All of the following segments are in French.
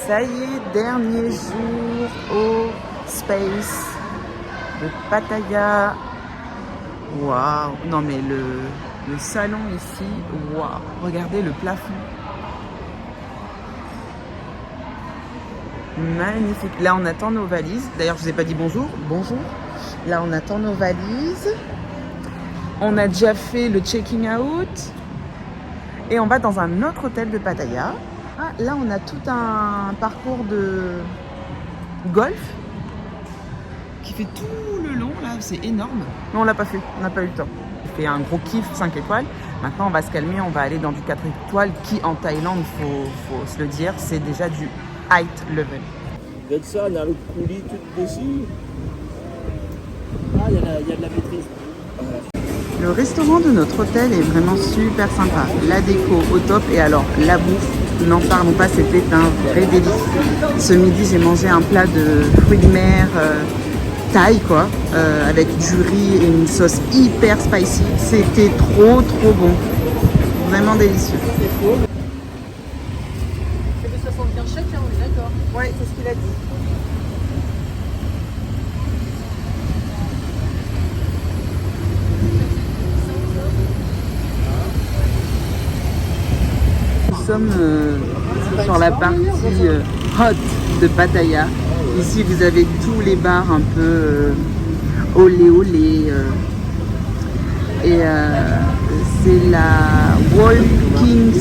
Ça y est, dernier jour au Space de Pattaya. Waouh! Non mais le salon ici, waouh! Regardez le plafond. Magnifique. Là, on attend nos valises. D'ailleurs, je vous ai pas dit bonjour. Bonjour. Là, on attend nos valises. On a déjà fait le checking out. Et on va dans un autre hôtel de Pattaya. Ah, là, on a tout un parcours de golf qui fait tout le long. Là, c'est énorme. Mais on l'a pas fait. On n'a pas eu le temps. On fait un gros kiff 5 étoiles. Maintenant, on va se calmer. On va aller dans du 4 étoiles qui, en Thaïlande, faut se le dire, c'est déjà du high level. Avec ça, on a le coulis tout dessus. Ah, il y a de la maîtrise. Le restaurant de notre hôtel est vraiment super sympa. La déco au top et alors la bouffe, n'en parlons pas, c'était un vrai délice. Ce midi, j'ai mangé un plat de fruits de mer thaï quoi, avec du riz et une sauce hyper spicy. C'était trop bon, vraiment délicieux. C'est des 75 chèques, hein, on est d'accord. Ouais, c'est ce qu'il a dit. Nous sommes sur la partie hot de Pattaya. Ici, vous avez tous les bars un peu olé. Et c'est la Walking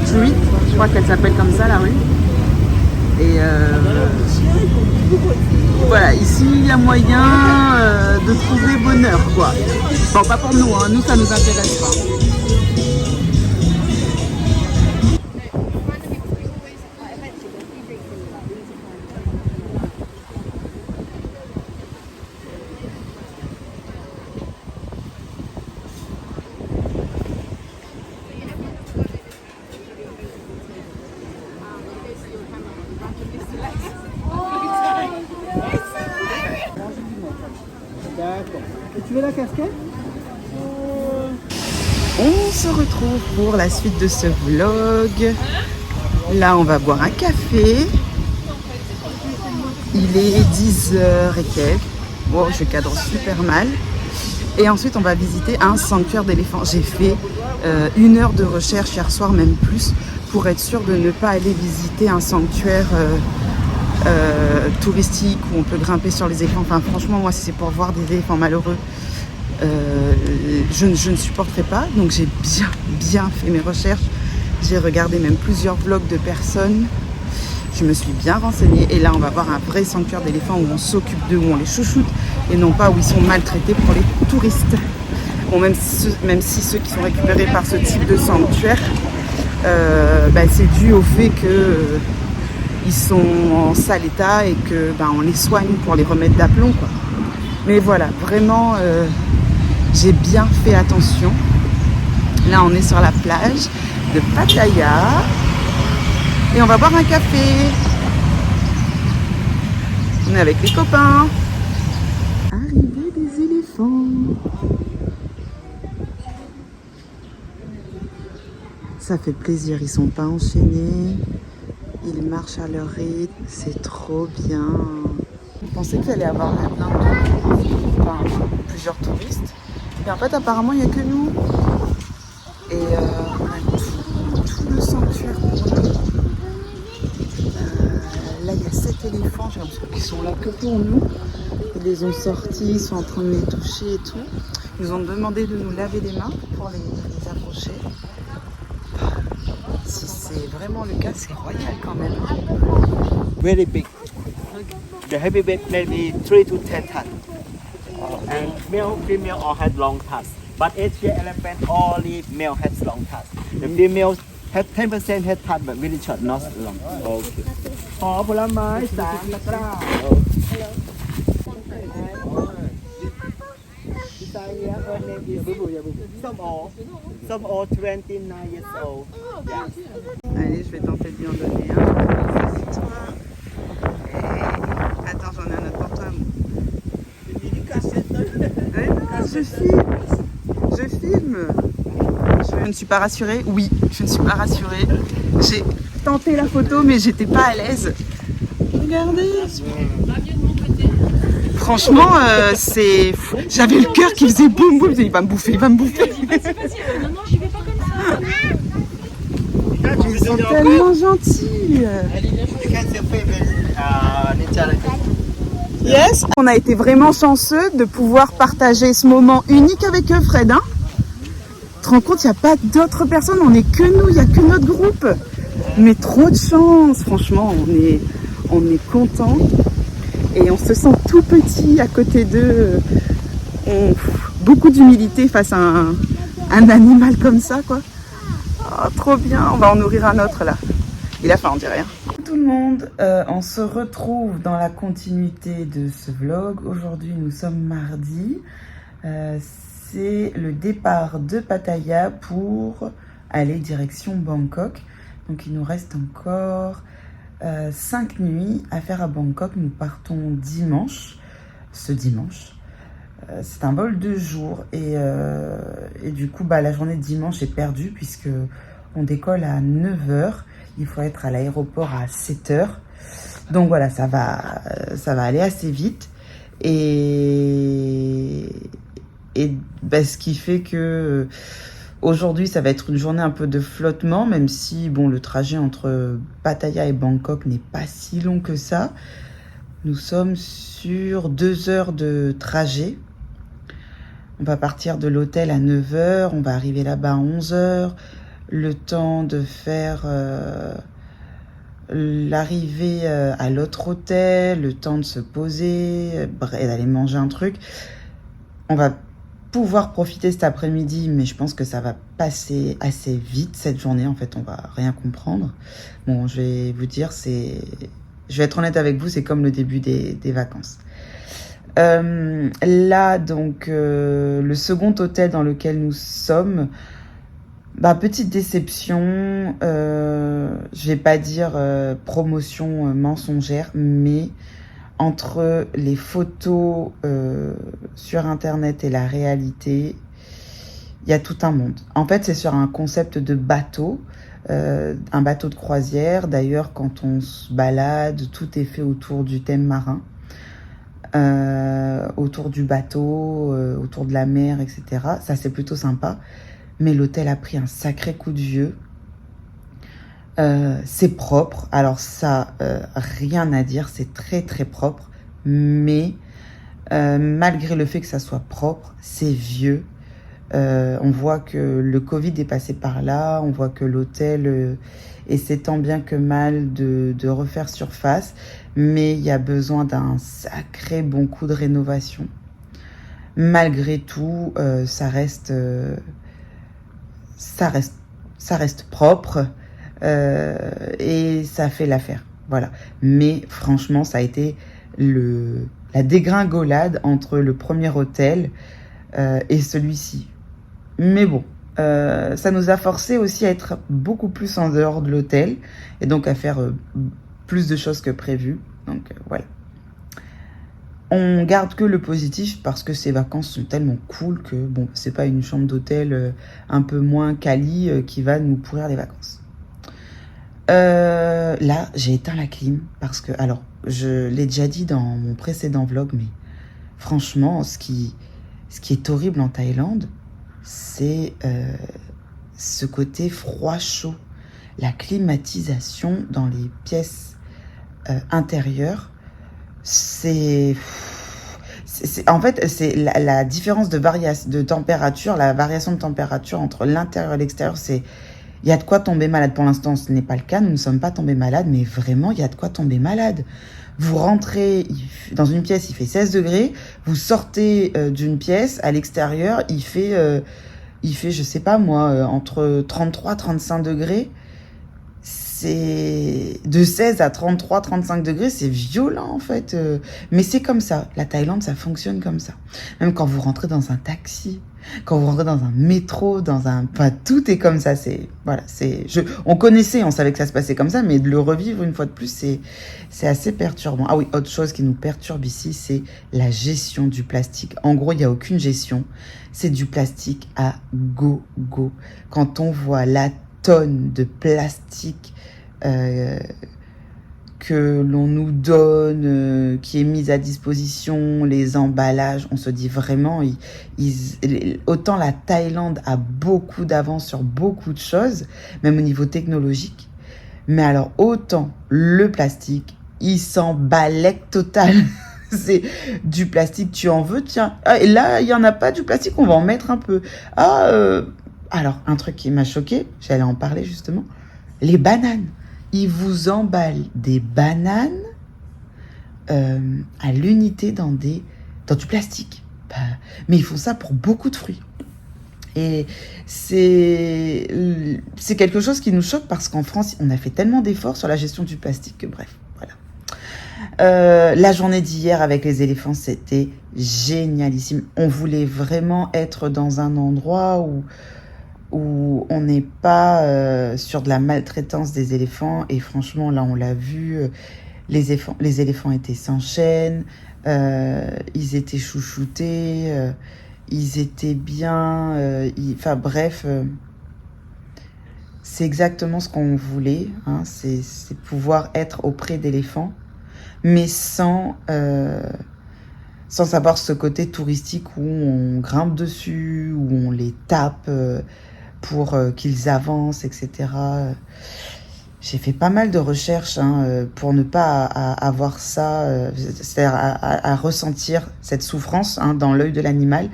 Street, je crois qu'elle s'appelle comme ça la rue. Et voilà, ici il y a moyen de trouver bonheur quoi. Bon, pas pour nous, hein. Nous ça nous intéresse pas. Tu veux la casquette? On se retrouve pour la suite de ce vlog. Là, on va boire un café. Il est 10h et quelques. Wow, je cadre super mal. Et ensuite, on va visiter un sanctuaire d'éléphants. J'ai fait 1 heure de recherche hier soir, même plus, pour être sûre de ne pas aller visiter un sanctuaire touristique où on peut grimper sur les éléphants. Enfin, franchement, moi, si c'est pour voir des éléphants malheureux, je ne supporterai pas. Donc j'ai bien fait mes recherches. J'ai regardé même plusieurs vlogs de personnes. Je me suis bien renseignée. Et là, on va voir un vrai sanctuaire d'éléphants où on s'occupe d'eux, où on les chouchoute. Et non pas où ils sont maltraités pour les touristes. Bon, même si ceux qui sont récupérés par ce type de sanctuaire, c'est dû au fait que ils sont en sale état et que on les soigne pour les remettre d'aplomb quoi. Mais voilà, vraiment j'ai bien fait attention. Là on est sur la plage de Pattaya et on va boire un café. On est avec les copains. Arrivée des éléphants. Ça fait plaisir, ils sont pas enchaînés. Ils marchent à leur rythme, c'est trop bien. Je pensais qu'il allait y avoir plusieurs touristes. Et en fait, apparemment, il n'y a que nous. Et on a tout le sanctuaire pour nous. Là, il y a 7 éléphants, j'ai l'impression qu'ils sont là que pour nous. Ils les ont sortis, ils sont en train de les toucher et tout. Ils nous ont demandé de nous laver les mains pour les approcher. Si c'est vraiment le cas, c'est royal quand même. Very big. The heavy bed maybe 3 to 10 tons. And male, female all had long tusks. But Asian elephant only male has long tusks. The female has 10% head tusk but really short, not long. Okay. ขอผลไม้3 ตะกร้า Her name is Som'o, 29 years old. Yeah. Allez, je vais tenter de lui en donner un. Assis-toi. Attends, j'en ai un autre pour toi. Ouais, non, je filme. Je ne suis pas rassurée. Oui, je ne suis pas rassurée. tenté la photo, mais j'étais pas à l'aise. Regardez. Franchement, c'est... J'avais le cœur qui faisait boum boum. Il va me bouffer, il va me bouffer. Non, non, j'y vais pas comme ça. Ils sont tellement gentils. Yes. On a été vraiment chanceux de pouvoir partager ce moment unique avec eux, Fred. Hein, tu te rends compte, il n'y a pas d'autres personnes, on n'est que nous, il n'y a que notre groupe. Mais trop de chance, franchement, on est contents. Et on se sent tout petit à côté d'eux. Beaucoup d'humilité face à un animal comme ça, quoi. Oh, trop bien, on va en nourrir un autre là. Il a faim, on dirait. Tout le monde, on se retrouve dans la continuité de ce vlog. Aujourd'hui, nous sommes mardi. C'est le départ de Pattaya pour aller direction Bangkok. Donc il nous reste encore 5 nuits à faire à Bangkok. Nous partons dimanche, ce dimanche. C'est un vol de jours et du coup la journée de dimanche est perdue puisque on décolle à 9h. Il faut être à l'aéroport à 7h. Donc voilà, ça va aller assez vite. Et ce qui fait que aujourd'hui, ça va être une journée un peu de flottement, même si bon, le trajet entre Pattaya et Bangkok n'est pas si long que ça. Nous sommes sur 2 heures de trajet. On va partir de l'hôtel à 9h, on va arriver là-bas à 11h. Le temps de faire l'arrivée à l'autre hôtel, le temps de se poser, et d'aller manger un truc. On va pouvoir profiter cet après-midi, mais je pense que ça va passer assez vite cette journée. En fait, on va rien comprendre. Bon, je vais vous dire, je vais être honnête avec vous, c'est comme le début des vacances. Là, donc, le second hôtel dans lequel nous sommes, petite déception, je vais pas dire promotion mensongère, mais entre les photos sur internet et la réalité, il y a tout un monde. En fait, c'est sur un concept de bateau, un bateau de croisière. D'ailleurs, quand on se balade, tout est fait autour du thème marin, autour du bateau, autour de la mer, etc. Ça, c'est plutôt sympa. Mais l'hôtel a pris un sacré coup de vieux. C'est propre. Alors ça, rien à dire. C'est très très propre. Mais malgré le fait que ça soit propre, c'est vieux. On voit que le Covid est passé par là. On voit que l'hôtel essaie tant bien que mal de refaire surface. Mais il y a besoin d'un sacré bon coup de rénovation. Malgré tout, ça reste propre et ça fait l'affaire. Voilà. Mais franchement, ça a été la dégringolade entre le premier hôtel et celui-ci. Mais bon, ça nous a forcé aussi à être beaucoup plus en dehors de l'hôtel et donc à faire plus de choses que prévu. Donc voilà. On garde que le positif parce que ces vacances sont tellement cool que bon, c'est pas une chambre d'hôtel un peu moins quali qui va nous pourrir les vacances. Là, j'ai éteint la clim parce que, alors, je l'ai déjà dit dans mon précédent vlog, mais franchement, ce qui est horrible en Thaïlande, c'est ce côté froid-chaud. La climatisation dans les pièces intérieures, en fait, c'est la différence de température, la variation de température entre l'intérieur et l'extérieur, il y a de quoi tomber malade. Pour l'instant, ce n'est pas le cas, nous ne sommes pas tombés malades, mais vraiment, il y a de quoi tomber malade. Vous rentrez dans une pièce, il fait 16 degrés, vous sortez d'une pièce, à l'extérieur, il fait, je sais pas moi, entre 33 et 35 degrés. C'est de 16 à 33, 35 degrés, c'est violent en fait. Mais c'est comme ça. La Thaïlande, ça fonctionne comme ça. Même quand vous rentrez dans un taxi, quand vous rentrez dans un métro, enfin, tout est comme ça. On connaissait, on savait que ça se passait comme ça, mais de le revivre une fois de plus, c'est assez perturbant. Ah oui, autre chose qui nous perturbe ici, c'est la gestion du plastique. En gros, il n'y a aucune gestion. C'est du plastique à go. Quand on voit la tonne de plastique que l'on nous donne, qui est mise à disposition, les emballages, on se dit vraiment, autant la Thaïlande a beaucoup d'avance sur beaucoup de choses, même au niveau technologique, mais alors autant le plastique, il s'en balèque total. C'est du plastique, tu en veux, tiens. Ah, et là, il n'y en a pas du plastique, on va en mettre un peu. Alors, un truc qui m'a choqué, j'allais en parler justement, les bananes. Ils vous emballent des bananes à l'unité dans du plastique. Mais ils font ça pour beaucoup de fruits. Et c'est quelque chose qui nous choque parce qu'en France, on a fait tellement d'efforts sur la gestion du plastique que bref, voilà. La journée d'hier avec les éléphants, c'était génialissime. On voulait vraiment être dans un endroit où on n'est pas sur de la maltraitance des éléphants. Et franchement, là, on l'a vu, les éléphants étaient sans chaîne, ils étaient chouchoutés, ils étaient bien, enfin bref, c'est exactement ce qu'on voulait, hein, c'est pouvoir être auprès d'éléphants, mais sans avoir ce côté touristique où on grimpe dessus, où on les tape pour qu'ils avancent, etc. J'ai fait pas mal de recherches pour ne pas avoir ça, c'est-à-dire à ressentir cette souffrance dans l'œil de l'animal.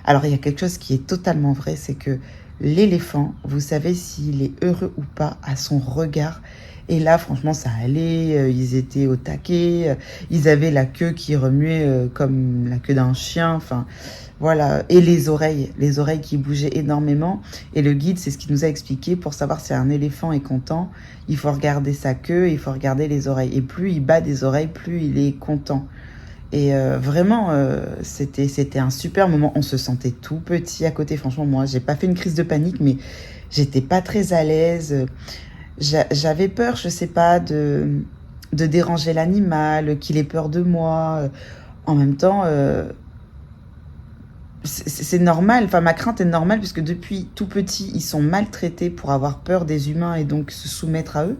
Alors il y a quelque chose qui est totalement vrai, c'est que l'éléphant, vous savez s'il est heureux ou pas à son regard. Et là, franchement, ça allait, ils étaient au taquet, ils avaient la queue qui remuait comme la queue d'un chien, enfin, voilà. Et les oreilles qui bougeaient énormément. Et le guide, c'est ce qu'il nous a expliqué, pour savoir si un éléphant est content, il faut regarder sa queue et il faut regarder les oreilles. Et plus il bat des oreilles, plus il est content. Et vraiment, c'était un super moment. On se sentait tout petit à côté. Franchement, moi, j'ai pas fait une crise de panique, mais j'étais pas très à l'aise. J'avais peur, je sais pas, de déranger l'animal, qu'il ait peur de moi. En même temps, c'est normal. Enfin, ma crainte est normale puisque depuis tout petit, ils sont maltraités pour avoir peur des humains et donc se soumettre à eux.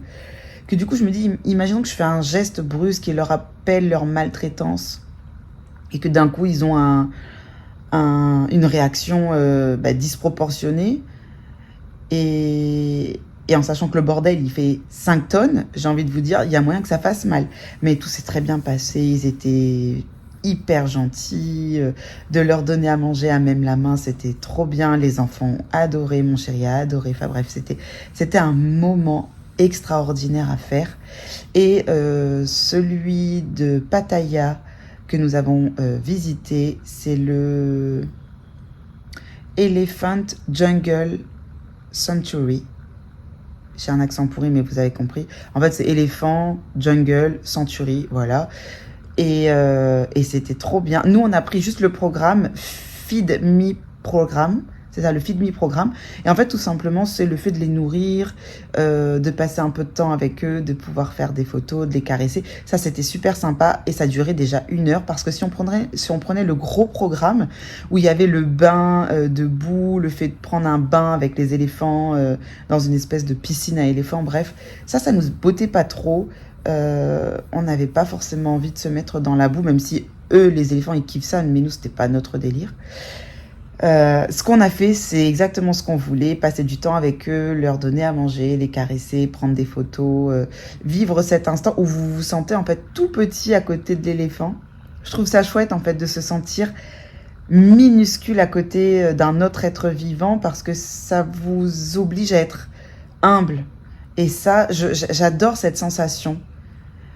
Que du coup, je me dis, imaginons que je fais un geste brusque qui leur rappelle leur maltraitance et que d'un coup, ils ont une réaction disproportionnée. Et en sachant que le bordel, il fait 5 tonnes, j'ai envie de vous dire, il y a moyen que ça fasse mal. Mais tout s'est très bien passé, ils étaient hyper gentils, de leur donner à manger à même la main, c'était trop bien. Les enfants ont adoré, mon chéri a adoré, enfin bref, c'était un moment extraordinaire à faire. Et celui de Pattaya que nous avons visité, c'est le Elephant Jungle Sanctuary. J'ai un accent pourri, mais vous avez compris. En fait, c'est éléphant, jungle, sanctuary, voilà. Et c'était trop bien. Nous, on a pris juste le programme Feed Me Programme. C'est ça, le Feed Me Programme. Et en fait, tout simplement, c'est le fait de les nourrir, de passer un peu de temps avec eux, de pouvoir faire des photos, de les caresser. Ça, c'était super sympa et ça durait déjà 1 heure parce que si on prenait le gros programme où il y avait le bain de boue, le fait de prendre un bain avec les éléphants dans une espèce de piscine à éléphants, bref, ça nous bottait pas trop. On n'avait pas forcément envie de se mettre dans la boue, même si eux, les éléphants, ils kiffent ça, mais nous, c'était pas notre délire. Ce qu'on a fait, c'est exactement ce qu'on voulait, passer du temps avec eux, leur donner à manger, les caresser, prendre des photos, vivre cet instant où vous vous sentez en fait tout petit à côté de l'éléphant. Je trouve ça chouette en fait de se sentir minuscule à côté d'un autre être vivant parce que ça vous oblige à être humble. Et ça, j'adore cette sensation.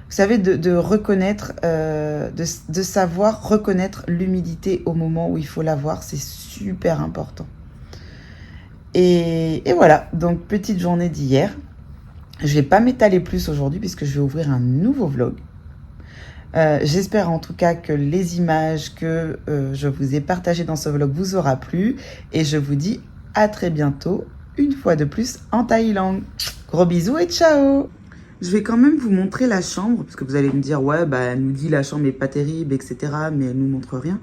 Vous savez, de reconnaître, de savoir reconnaître l'humilité au moment où il faut l'avoir, c'est super important. Et voilà, donc petite journée d'hier. Je ne vais pas m'étaler plus aujourd'hui puisque je vais ouvrir un nouveau vlog. J'espère en tout cas que les images que je vous ai partagées dans ce vlog vous aura plu. Et je vous dis à très bientôt, une fois de plus en Thaïlande. Gros bisous et ciao! Je vais quand même vous montrer la chambre, parce que vous allez me dire, ouais, bah, elle nous dit la chambre n'est pas terrible, etc., mais elle nous montre rien.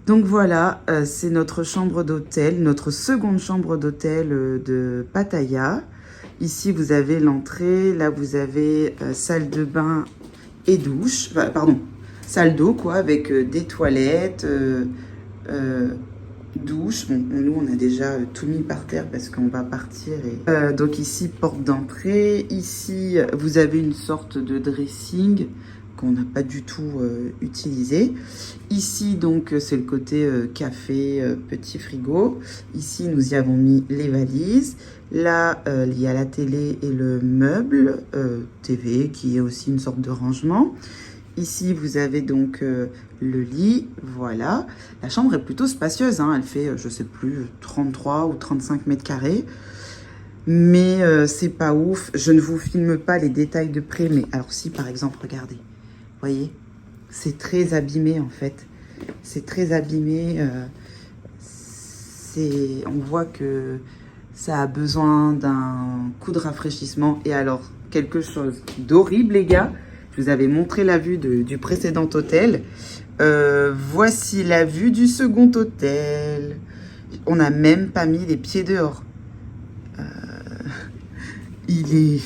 Donc voilà, c'est notre chambre d'hôtel, notre seconde chambre d'hôtel de Pattaya. Ici, vous avez l'entrée. Là, vous avez salle de bain et douche. Enfin, pardon, salle d'eau, quoi, avec des toilettes, douche. Bon, nous, on a déjà tout mis par terre parce qu'on va partir. Et... donc ici, porte d'entrée. Ici, vous avez une sorte de dressing qu'on n'a pas du tout utilisé. Ici, donc, c'est le côté café, petit frigo. Ici, nous y avons mis les valises. Là, il y a la télé et le meuble TV, qui est aussi une sorte de rangement. Ici, vous avez donc le lit, voilà. La chambre est plutôt spacieuse, hein. Elle fait, je sais plus, 33 ou 35 mètres carrés. Mais c'est pas ouf. Je ne vous filme pas les détails de près. Mais alors si, par exemple, regardez. Vous voyez, c'est très abîmé, en fait. C'est très abîmé. On voit que ça a besoin d'un coup de rafraîchissement. Et alors, quelque chose d'horrible, les gars. Je vous avais montré la vue du précédent hôtel. Voici la vue du second hôtel. On n'a même pas mis les pieds dehors. Il est...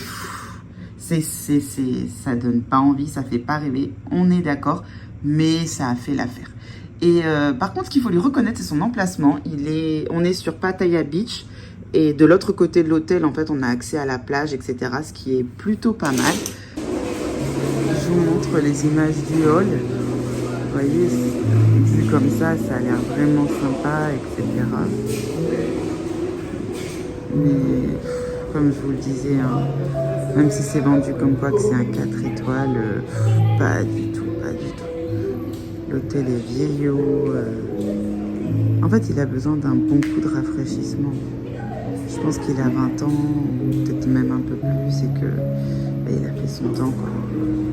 ça donne pas envie, ça fait pas rêver. On est d'accord, mais ça a fait l'affaire. Et par contre, ce qu'il faut lui reconnaître, c'est son emplacement. On est sur Pattaya Beach. Et de l'autre côté de l'hôtel, en fait, on a accès à la plage, etc. Ce qui est plutôt pas mal. Je vous montre les images du hall. Vous voyez, vu comme ça a l'air vraiment sympa, etc. Mais comme je vous le disais, hein, même si c'est vendu comme quoi que c'est un 4 étoiles, pas du tout, pas du tout. L'hôtel est vieillot. En fait, il a besoin d'un bon coup de rafraîchissement. Je pense qu'il a 20 ans, ou peut-être même un peu plus, et que il a fait son temps, quoi.